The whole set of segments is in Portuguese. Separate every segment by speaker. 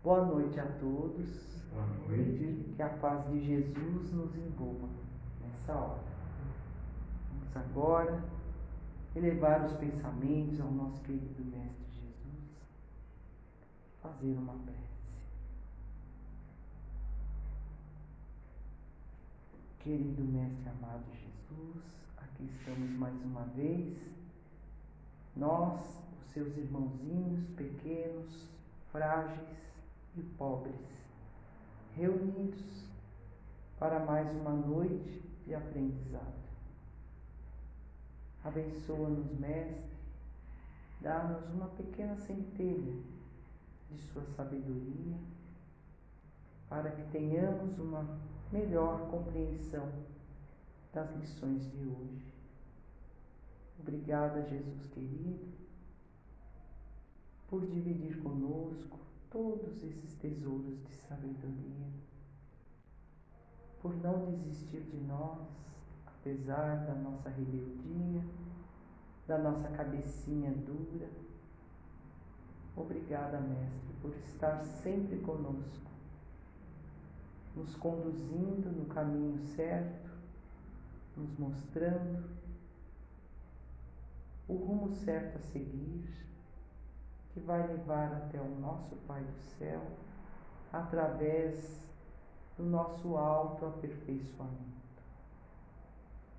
Speaker 1: Boa noite a todos.
Speaker 2: Boa noite.
Speaker 1: Que a paz de Jesus nos envolva nessa hora. Vamos agora elevar os pensamentos ao nosso querido Mestre Jesus, fazer uma prece. Querido Mestre amado Jesus, aqui estamos mais uma vez, nós, os seus irmãozinhos pequenos, frágeis e pobres, reunidos para mais uma noite de aprendizado. Abençoa-nos, Mestre, dá-nos uma pequena centelha de sua sabedoria, para que tenhamos uma melhor compreensão das lições de hoje. Obrigada, Jesus querido, por dividir conosco todos esses tesouros de sabedoria, por não desistir de nós, apesar da nossa rebeldia, da nossa cabecinha dura. Obrigada, Mestre, por estar sempre conosco, nos conduzindo no caminho certo, nos mostrando o rumo certo a seguir, que vai levar até o nosso Pai do céu, através do nosso autoaperfeiçoamento.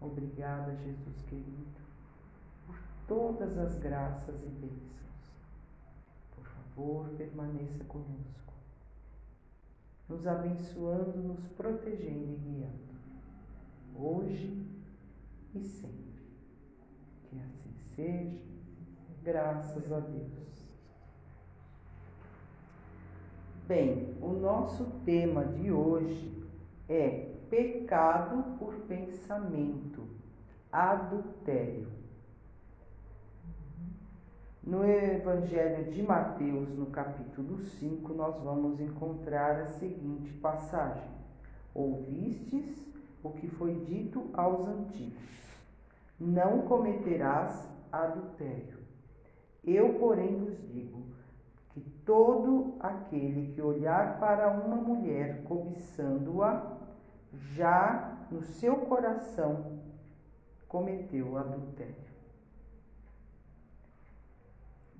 Speaker 1: Obrigada, Jesus querido, por todas as graças e bênçãos. Por favor, permaneça conosco, nos abençoando, nos protegendo e guiando, hoje e sempre. Que assim seja, graças a Deus. Bem, o nosso tema de hoje é pecado por pensamento, adultério. No Evangelho de Mateus, no capítulo 5, nós vamos encontrar a seguinte passagem: Ouvistes o que foi dito aos antigos: não cometerás adultério. Eu, porém, vos digo que todo aquele que olhar para uma mulher cobiçando-a, já no seu coração cometeu adultério.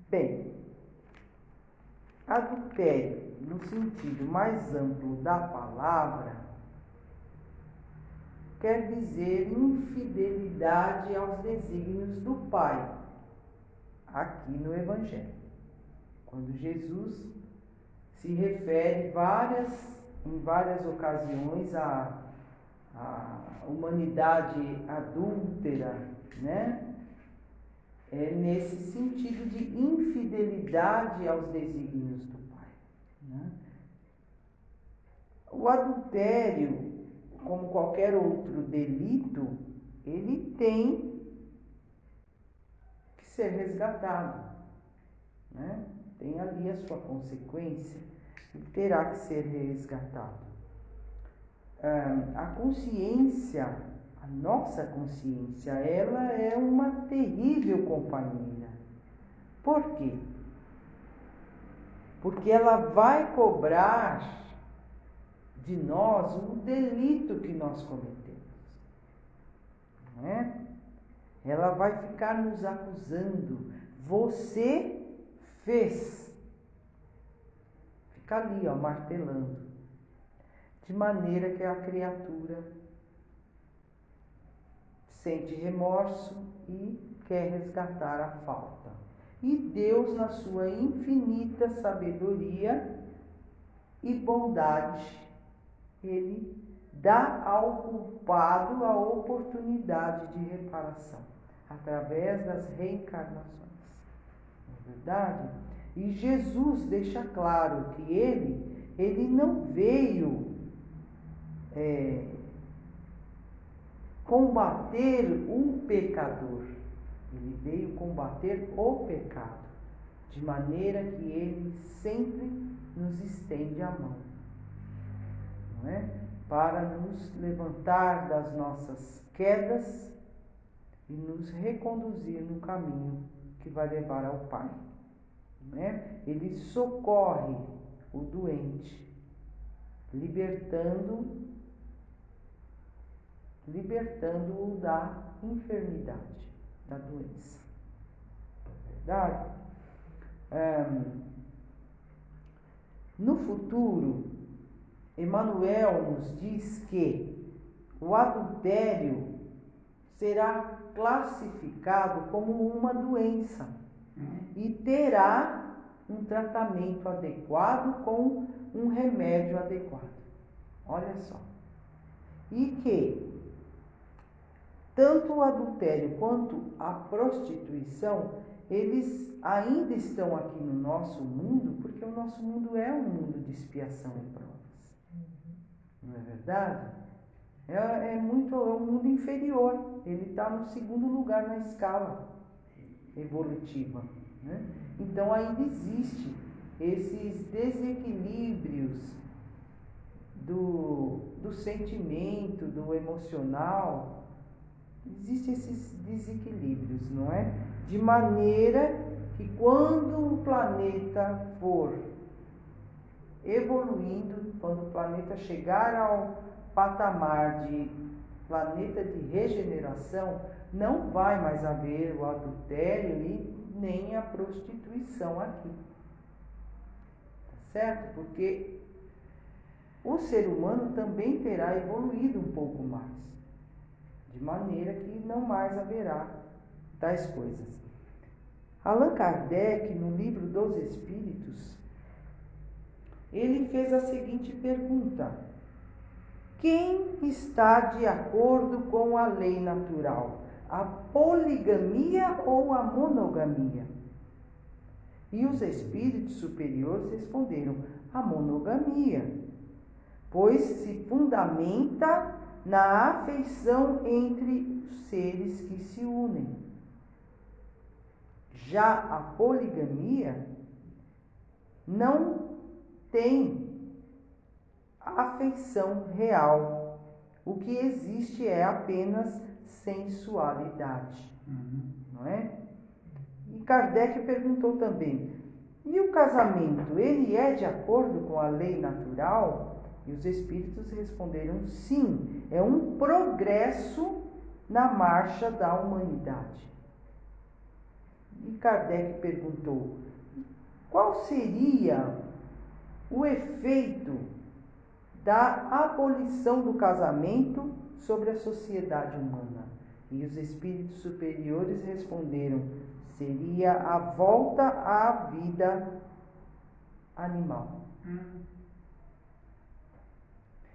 Speaker 1: Bem, adultério, no sentido mais amplo da palavra, quer dizer infidelidade aos desígnios do Pai, aqui no Evangelho. Quando Jesus se refere em várias ocasiões à humanidade adúltera, né? É nesse sentido de infidelidade aos desígnios do Pai, né? O adultério, como qualquer outro delito, ele tem que ser resgatado, né? Tem ali a sua consequência e terá que ser resgatado. A consciência, a nossa consciência, ela é uma terrível companheira. Por quê? Porque ela vai cobrar de nós o delito que nós cometemos, não é? Ela vai ficar nos acusando. Você fez. Fica ali, ó, martelando. De maneira que a criatura sente remorso e quer resgatar a falta. E Deus, na sua infinita sabedoria e bondade, Ele dá ao culpado a oportunidade de reparação, através das reencarnações. Não é verdade? E Jesus deixa claro que ele não veio combater o pecador, ele veio combater o pecado, de maneira que ele sempre nos estende a mão, não é? Para nos levantar das nossas quedas e nos reconduzir no caminho que vai levar ao Pai, não é? Ele socorre o doente, libertando-o da enfermidade, da doença. Verdade? No futuro, Emmanuel nos diz que o adultério será classificado como uma doença e terá um tratamento adequado com um remédio adequado. Olha só. E que tanto o adultério quanto a prostituição, eles ainda estão aqui no nosso mundo, porque o nosso mundo é um mundo de expiação e provas. Não é verdade? É um mundo inferior. Ele está no segundo lugar na escala evolutiva, né? Então ainda existe esses desequilíbrios do sentimento, do emocional. Existem esses desequilíbrios, não é? De maneira que quando o planeta for evoluindo, quando o planeta chegar ao patamar de planeta de regeneração, não vai mais haver o adultério e nem a prostituição aqui. Tá certo? Porque o ser humano também terá evoluído um pouco mais, de maneira que não mais haverá tais coisas. Allan Kardec, no Livro dos Espíritos, ele fez a seguinte pergunta: quem está de acordo com a lei natural? A poligamia ou a monogamia? E os espíritos superiores responderam: a monogamia, pois se fundamenta na afeição entre os seres que se unem. Já a poligamia não tem afeição real. O que existe é apenas sensualidade, não é? E Kardec perguntou também: e o casamento, ele é de acordo com a lei natural? E os espíritos responderam: sim, é um progresso na marcha da humanidade. E Kardec perguntou: qual seria o efeito da abolição do casamento sobre a sociedade humana? E os espíritos superiores responderam: seria a volta à vida animal.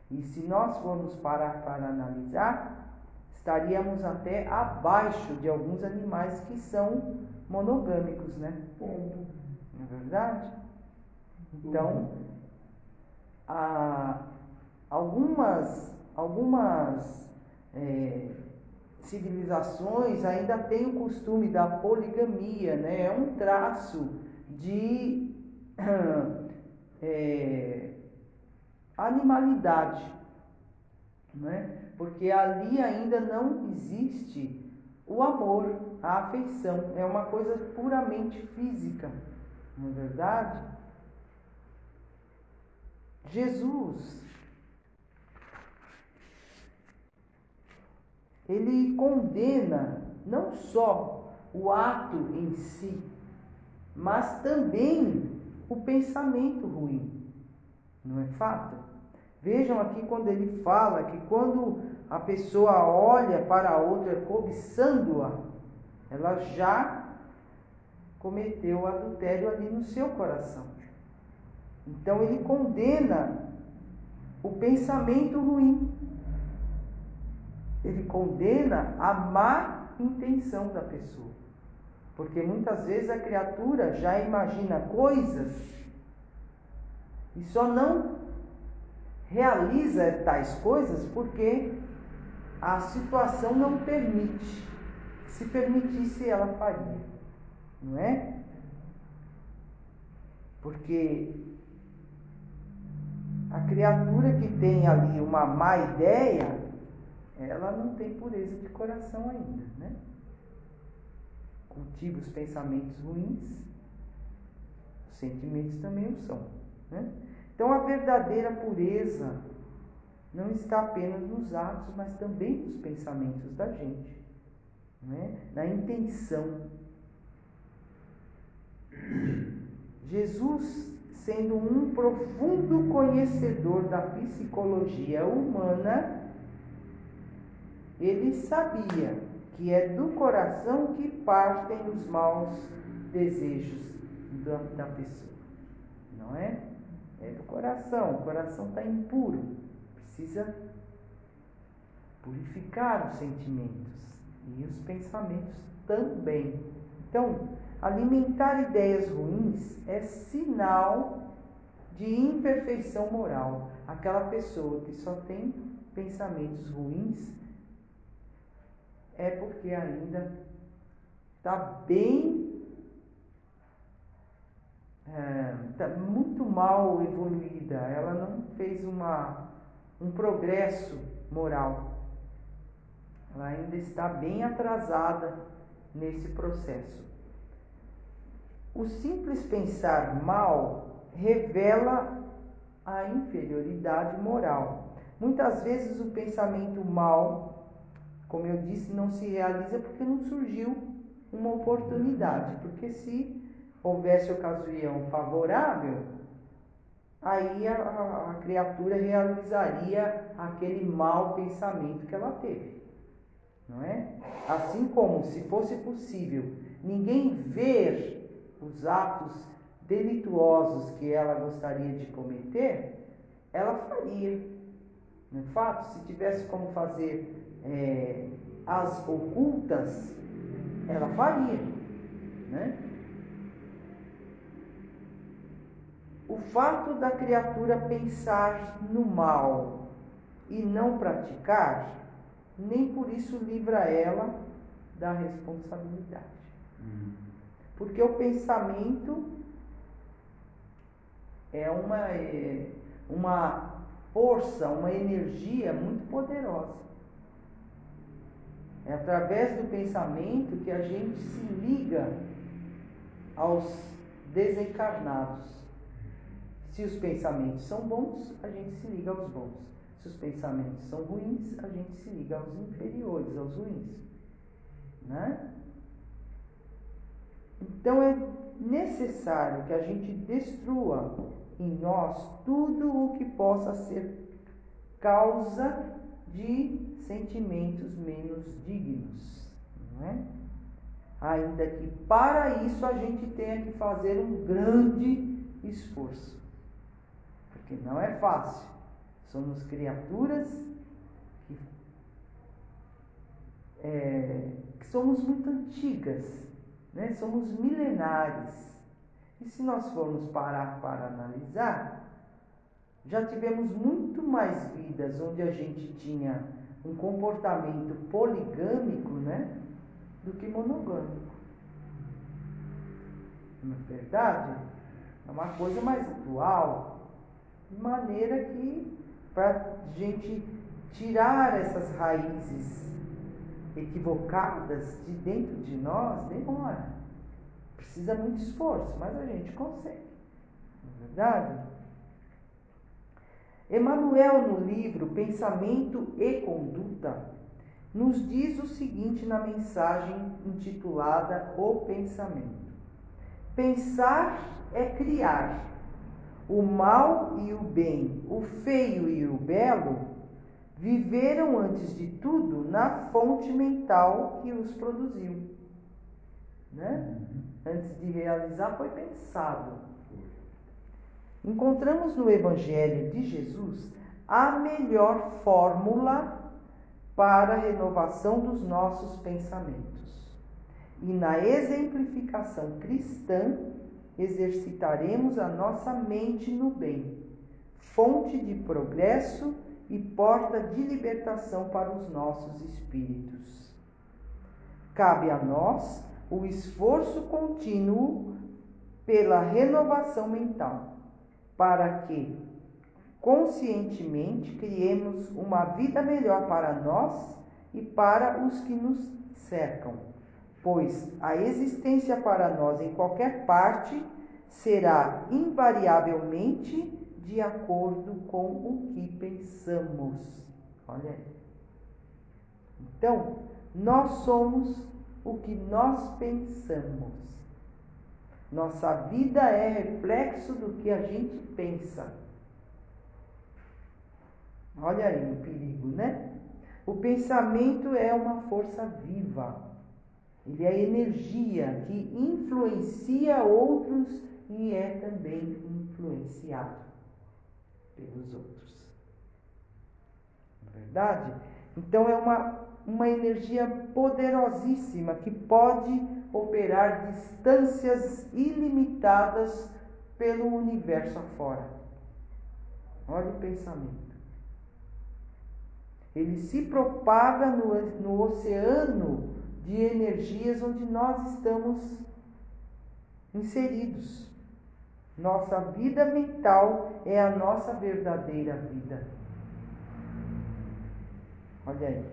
Speaker 1: E se nós formos parar para analisar, estaríamos até abaixo de alguns animais que são monogâmicos, né? Não é verdade? Então, algumas civilizações ainda têm o costume da poligamia, né? É um traço de animalidade, né? Porque ali ainda não existe o amor, a afeição, é uma coisa puramente física, não é verdade? Jesus, ele condena não só o ato em si, mas também o pensamento ruim, não é fato? Vejam aqui quando ele fala que quando a pessoa olha para a outra cobiçando-a, ela já cometeu o adultério ali no seu coração. Então ele condena o pensamento ruim. Ele condena a má intenção da pessoa. Porque muitas vezes a criatura já imagina coisas e só não realiza tais coisas porque a situação não permite. Se permitisse, ela faria, não é? Porque a criatura que tem ali uma má ideia, ela não tem pureza de coração ainda, né? Cultiva os pensamentos ruins, os sentimentos também o são, né? Então, a verdadeira pureza não está apenas nos atos, mas também nos pensamentos da gente, né? Na intenção. Jesus, sendo um profundo conhecedor da psicologia humana, ele sabia que é do coração que partem os maus desejos da pessoa, não é? É do coração, o coração está impuro, precisa purificar os sentimentos e os pensamentos também. Então, alimentar ideias ruins é sinal de imperfeição moral. Aquela pessoa que só tem pensamentos ruins é porque ainda está está muito mal evoluída. Ela não fez um progresso moral. Ela ainda está bem atrasada nesse processo. O simples pensar mal revela a inferioridade moral. Muitas vezes o pensamento mal, como eu disse, não se realiza porque não surgiu uma oportunidade. Porque se houvesse ocasião favorável, aí a criatura realizaria aquele mau pensamento que ela teve, não é? Assim como, se fosse possível ninguém ver os atos delituosos que ela gostaria de cometer, ela faria. No fato, se tivesse como fazer as ocultas, ela faria, né? O fato da criatura pensar no mal e não praticar, nem por isso livra ela da responsabilidade. Porque o pensamento é uma força, uma energia muito poderosa. É através do pensamento que a gente se liga aos desencarnados. Se os pensamentos são bons, a gente se liga aos bons. Se os pensamentos são ruins, a gente se liga aos inferiores, aos ruins, né? Então é necessário que a gente destrua em nós tudo o que possa ser causa de sentimentos menos dignos, não é? Ainda que para isso a gente tenha que fazer um grande esforço, porque não é fácil. Somos criaturas que somos muito antigas, né? Somos milenares. E se nós formos parar para analisar, já tivemos muito mais vidas onde a gente tinha um comportamento poligâmico, né, do que monogâmico. Não é verdade? É uma coisa mais atual, de maneira que, para a gente tirar essas raízes equivocadas de dentro de nós, demora. Precisa muito esforço, mas a gente consegue. Não é verdade? Emmanuel, no livro Pensamento e Conduta, nos diz o seguinte na mensagem intitulada O Pensamento: pensar é criar. O mal e o bem, o feio e o belo, viveram antes de tudo na fonte mental que os produziu, né? Antes de realizar, foi pensado. Encontramos no Evangelho de Jesus a melhor fórmula para a renovação dos nossos pensamentos. E na exemplificação cristã, exercitaremos a nossa mente no bem, fonte de progresso e porta de libertação para os nossos espíritos. Cabe a nós o esforço contínuo pela renovação mental, para que conscientemente criemos uma vida melhor para nós e para os que nos cercam, pois a existência para nós em qualquer parte será invariavelmente de acordo com o que pensamos. Olha aí. Então, nós somos o que nós pensamos. Nossa vida é reflexo do que a gente pensa. Olha aí o perigo, né? O pensamento é uma força viva. Ele é energia que influencia outros e é também influenciado pelos outros. Não é verdade? Então é uma energia poderosíssima que pode operar distâncias ilimitadas pelo universo afora. Olha o pensamento. Ele se propaga no oceano de energias onde nós estamos inseridos. Nossa vida mental é a nossa verdadeira vida. Olha aí.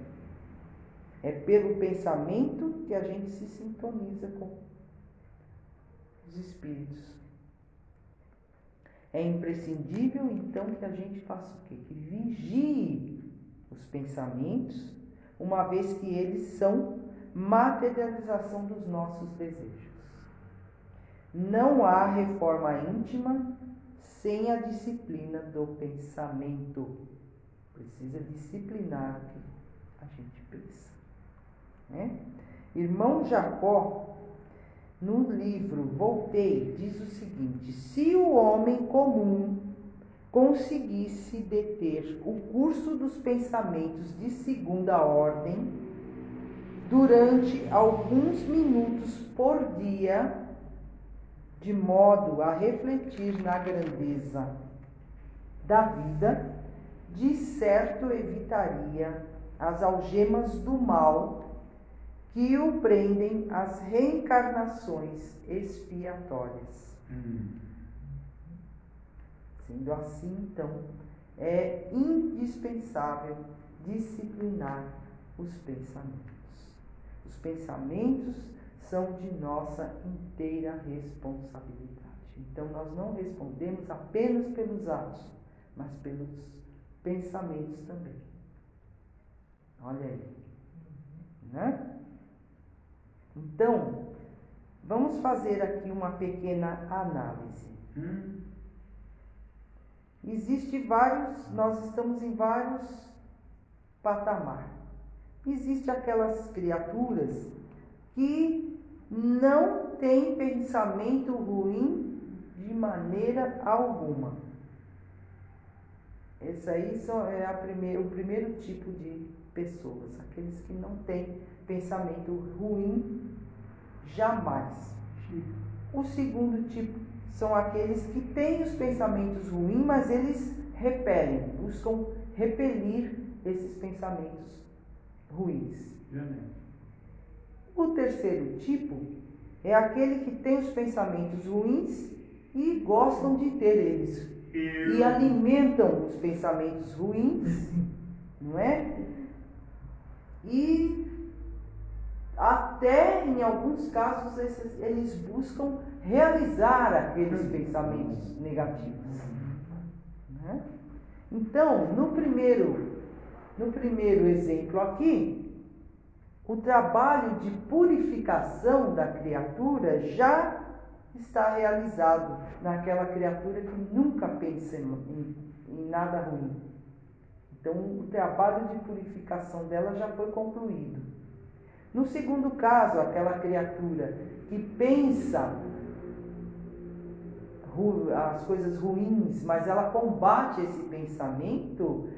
Speaker 1: É pelo pensamento que a gente se sintoniza com os espíritos. É imprescindível, então, que a gente faça o quê? Que vigie os pensamentos, uma vez que eles são materialização dos nossos desejos. Não há reforma íntima sem a disciplina do pensamento. Precisa disciplinar o que a gente pensa. Né? Irmão Jacó, no livro Voltei, diz o seguinte: se o homem comum conseguisse deter o curso dos pensamentos de segunda ordem durante alguns minutos por dia, de modo a refletir na grandeza da vida, de certo evitaria as algemas do mal que o prendem às reencarnações expiatórias. Sendo assim, então, é indispensável disciplinar os pensamentos. Os pensamentos são de nossa inteira responsabilidade. Então, nós não respondemos apenas pelos atos, mas pelos pensamentos também. Olha aí. Né? Então, vamos fazer aqui uma pequena análise. Nós estamos em vários patamares. Existem aquelas criaturas que não têm pensamento ruim de maneira alguma. Esse aí é o primeiro tipo de pessoas, aqueles que não têm pensamento ruim jamais. O segundo tipo são aqueles que têm os pensamentos ruins, mas eles repelem, buscam repelir esses pensamentos ruins. O terceiro tipo é aquele que tem os pensamentos ruins e gostam de ter eles. E alimentam os pensamentos ruins, não é? E até em alguns casos eles buscam realizar aqueles pensamentos negativos. Né? Então, no primeiro exemplo aqui, o trabalho de purificação da criatura já está realizado naquela criatura que nunca pensa em nada ruim. Então, o trabalho de purificação dela já foi concluído. No segundo caso, aquela criatura que pensa as coisas ruins, mas ela combate esse pensamento,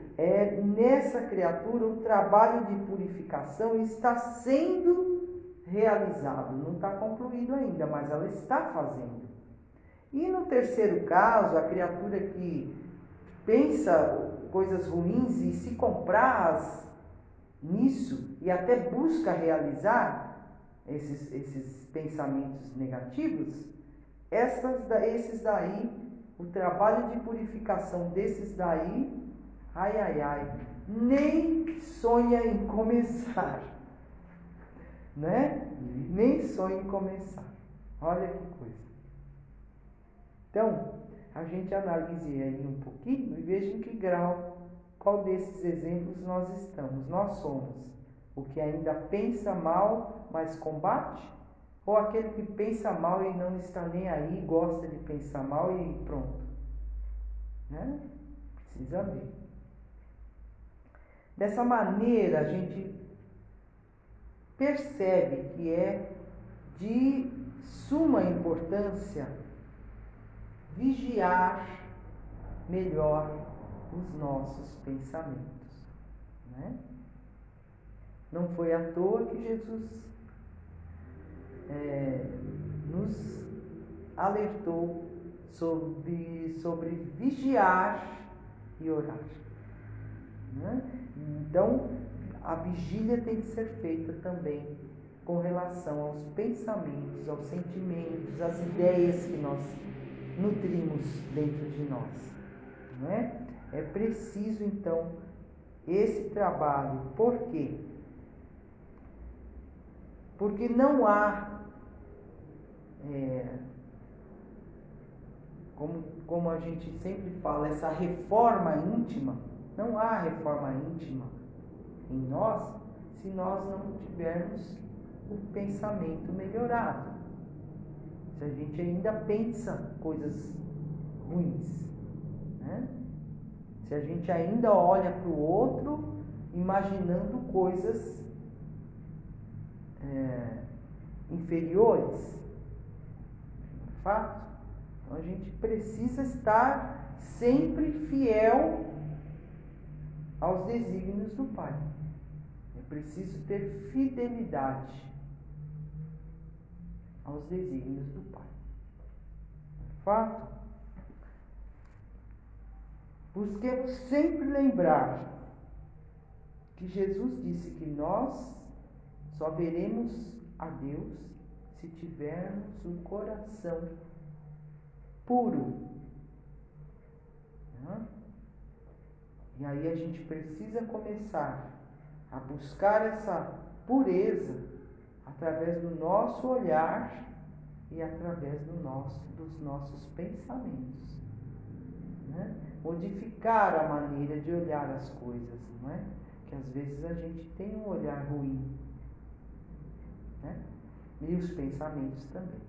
Speaker 1: nessa criatura o trabalho de purificação está sendo realizado, não está concluído ainda, mas ela está fazendo. E no terceiro caso, a criatura que pensa coisas ruins e se compraz nisso e até busca realizar esses pensamentos negativos, esses daí, o trabalho de purificação desses daí, nem sonha em começar, né? Nem sonha em começar. Olha que coisa. Então, a gente analise aí um pouquinho e veja em que grau, qual desses exemplos nós estamos. Nós somos o que ainda pensa mal, mas combate? Ou aquele que pensa mal e não está nem aí, gosta de pensar mal e pronto? Né? Precisa ver. Dessa maneira, a gente percebe que é de suma importância vigiar melhor os nossos pensamentos, né? Não foi à toa que Jesus nos alertou sobre vigiar e orar, né? Então, a vigília tem que ser feita também com relação aos pensamentos, aos sentimentos, às ideias que nós nutrimos dentro de nós, não é? É preciso, então, esse trabalho. Por quê? Porque não há, como a gente sempre fala, essa reforma íntima. Não há reforma íntima em nós se nós não tivermos o pensamento melhorado. Se a gente ainda pensa coisas ruins, né? Se a gente ainda olha para o outro imaginando coisas inferiores, não é fato? Então a gente precisa estar sempre fiel aos desígnios do Pai. É preciso ter fidelidade aos desígnios do Pai. Não é fato? Busquemos sempre lembrar que Jesus disse que nós só veremos a Deus se tivermos um coração puro, né? E aí a gente precisa começar a buscar essa pureza através do nosso olhar e através dos nossos pensamentos, né? Modificar a maneira de olhar as coisas, não é? Que às vezes a gente tem um olhar ruim, né? E os pensamentos também.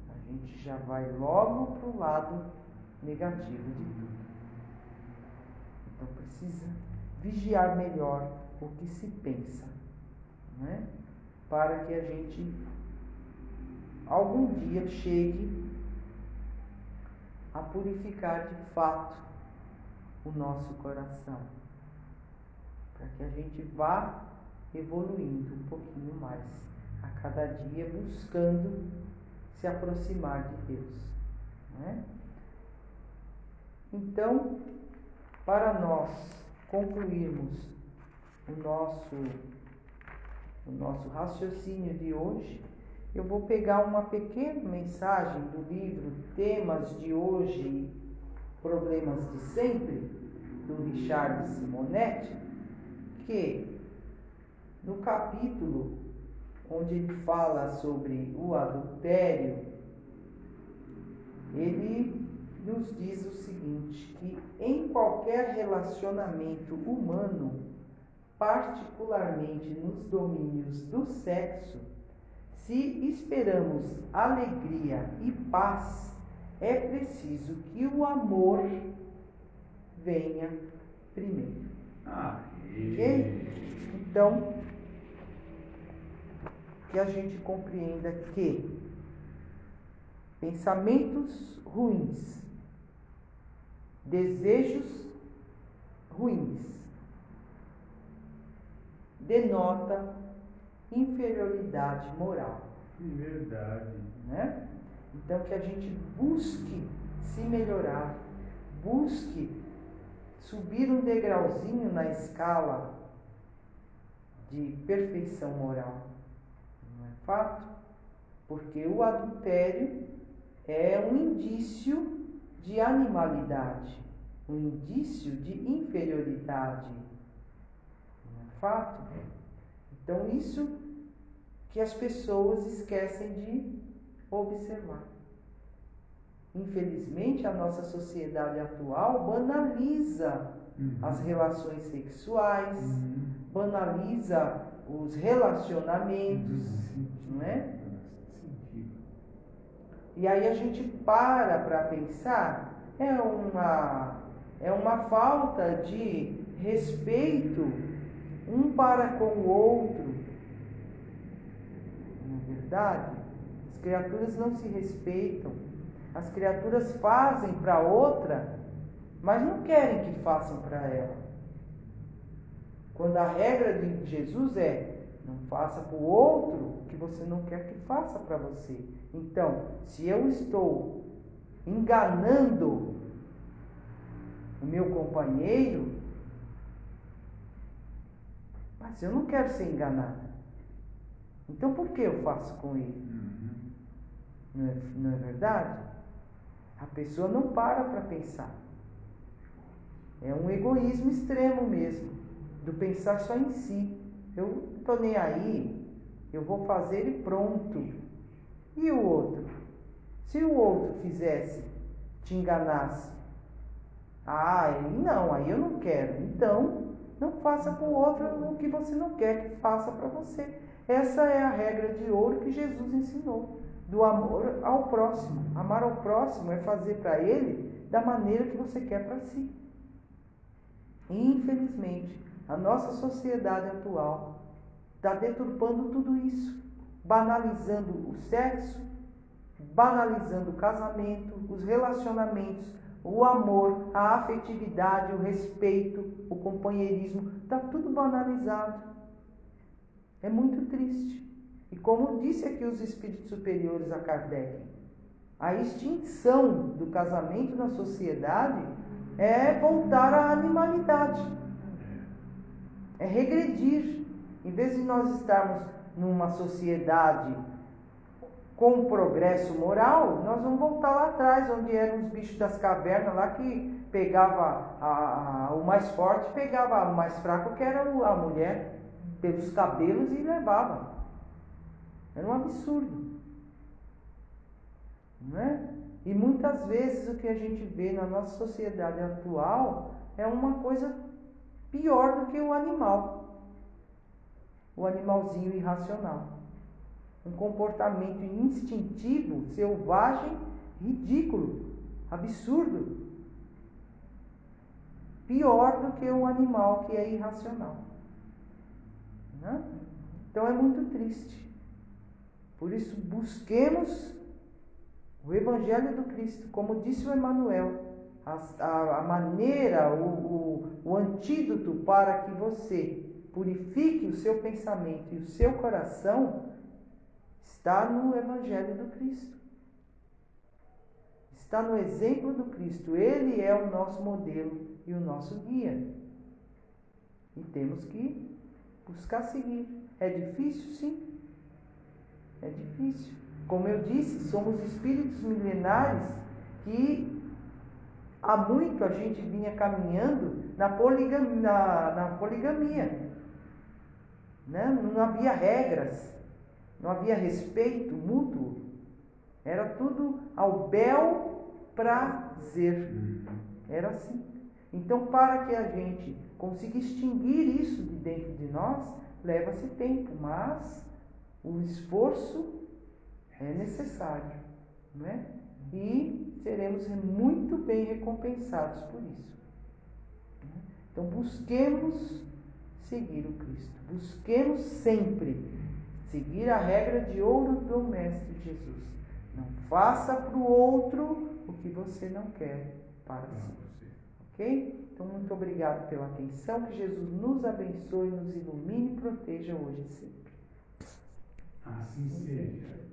Speaker 1: A gente já vai logo para o lado negativo de tudo. Então precisa vigiar melhor o que se pensa, né? Para que a gente algum dia chegue a purificar de fato o nosso coração, para que a gente vá evoluindo um pouquinho mais a cada dia, buscando se aproximar de Deus, né? Então, para nós concluirmos o nosso raciocínio de hoje, eu vou pegar uma pequena mensagem do livro Temas de Hoje, Problemas de Sempre, do Richard Simonetti, que no capítulo onde ele fala sobre o adultério, ele nos diz o seguinte, que em qualquer relacionamento humano, particularmente nos domínios do sexo, se esperamos alegria e paz, é preciso que o amor venha primeiro. Ok? Então, que a gente compreenda que pensamentos ruins, desejos ruins, denota inferioridade moral.
Speaker 2: Verdade.
Speaker 1: Né? Então que a gente busque se melhorar, busque subir um degrauzinho na escala de perfeição moral. Não é fato? Porque o adultério é um indício de animalidade, um indício de inferioridade. Não é fato? Então isso que as pessoas esquecem de observar. Infelizmente, a nossa sociedade atual banaliza as relações sexuais, banaliza os relacionamentos, não é? E aí a gente para pensar, é uma falta de respeito um para com o outro. Não é verdade? As criaturas não se respeitam. As criaturas fazem para outra, mas não querem que façam para ela. Quando a regra de Jesus é: não faça para o outro o que você não quer que faça para você. Então, se eu estou enganando o meu companheiro, mas eu não quero ser enganada. Então, por que eu faço com ele? Não é verdade? A pessoa não para pensar. É um egoísmo extremo mesmo, do pensar só em si. Eu não estou nem aí, eu vou fazer e pronto. E o outro? Se o outro fizesse, te enganasse, ele não, aí eu não quero. Então, não faça para o outro o que você não quer que faça para você. Essa é a regra de ouro que Jesus ensinou, do amor ao próximo. Amar ao próximo é fazer para ele da maneira que você quer para si. Infelizmente, a nossa sociedade atual está deturpando tudo isso, banalizando o sexo, banalizando o casamento, os relacionamentos, o amor, a afetividade, o respeito, o companheirismo, está tudo banalizado. É muito triste. E como disse aqui os espíritos superiores a Kardec, a extinção do casamento na sociedade é voltar à animalidade, é regredir. Em vez de nós estarmos numa sociedade com progresso moral, nós vamos voltar lá atrás, onde eram os bichos das cavernas lá que pegava o mais forte, pegava o mais fraco, que era a mulher, pelos cabelos e levava. Era um absurdo, não é? E muitas vezes o que a gente vê na nossa sociedade atual é uma coisa pior do que o animalzinho irracional. Um comportamento instintivo, selvagem, ridículo, absurdo. Pior do que o animal que é irracional. Né? Então é muito triste. Por isso busquemos o Evangelho do Cristo, como disse o Emmanuel, a maneira, o antídoto para que você purifique o seu pensamento e o seu coração está no Evangelho do Cristo. Está no exemplo do Cristo. Ele é o nosso modelo e o nosso guia. E temos que buscar seguir. É difícil? Sim. É difícil. Como eu disse, somos espíritos milenares que há muito a gente vinha caminhando na poligamia. Né? Não havia regras, não havia respeito mútuo. Era tudo ao bel prazer. Era assim. Então, para que a gente consiga extinguir isso de dentro de nós, leva-se tempo, mas o esforço é necessário, não é? E seremos muito bem recompensados por isso. Então, busquemos seguir o Cristo. Busquemos sempre seguir a regra de ouro do Mestre Jesus. Não faça para o outro o que você não quer para si. Ok? Então, muito obrigado pela atenção. Que Jesus nos abençoe, nos ilumine e proteja hoje e sempre.
Speaker 2: Assim seja.